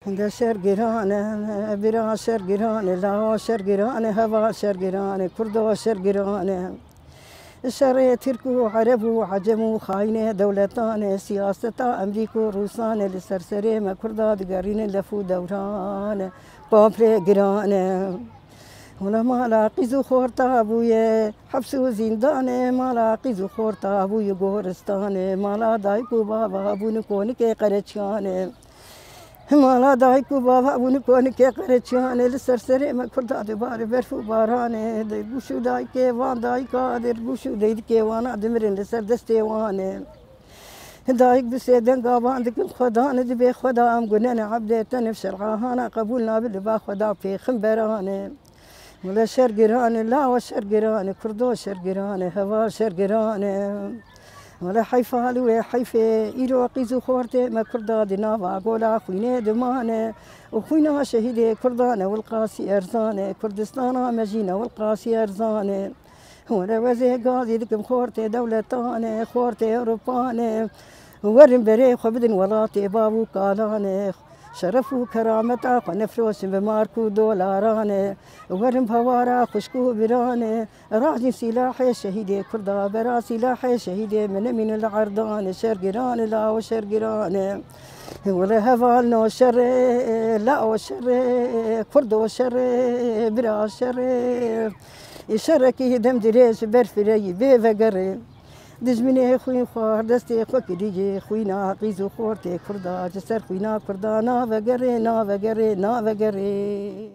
ده شهر گیران برا شهر گیران لا شهر گیران هوا شهر گیران کرد شهر گیران شهر ترک و عرب و عجم و خاين دولتان سیاستا امریکا و روسان لسرسره ما کرد دگرین لفو دوران پاپر گیران ولا مالا قیزو خورتا بوی حبس و زندان مالا قیزو خورتا بوی گورستان مالا دایکو بابا بون کون که قرچان مالا دایکو بابا بون کون که قرچان لسرسره ما کرد دوباره برف و باران در گوشو دایکه وان دایکا در گوشو دید که وانا دمرن لسر دسته وانه دايق بسيدن قابان ذكر خدا ندي بي خدا ام قلنا عبدتنا في شرعانا قبولنا بالبا خدا في خنبرانه ولا شرقران لا وشرقران كردو شرقران هوا شرقران ولا حيفا لو حيفا إيرو قيزو خورتي ما كردا دينا قولا خوينه دمانه وخوينا شهيد كردان والقاسي أرزانه كردستان مجينا والقاسي أرزانه ولا وزي قاضي ذكم خورتي دولتانه خورتي أوروبانه ورم بري خبدن ولاتي بابو قالانه شرف و کرامتا نفروس بماركو دولارانه ورم بوارا خشكو برانه راجي سلاح شهيد كردا برا سلاح شهيد من العرضان شرقران لا وشرقران ولا هفالنا شر لا وشر كرد وشر برا شر شركي دم دريس برفري بيفقري دزمني خوين خوار دستي خوك ديجي خوينا قيزو خورتي كردا جسر خوينا كردانا وغري نا وغري نا وغري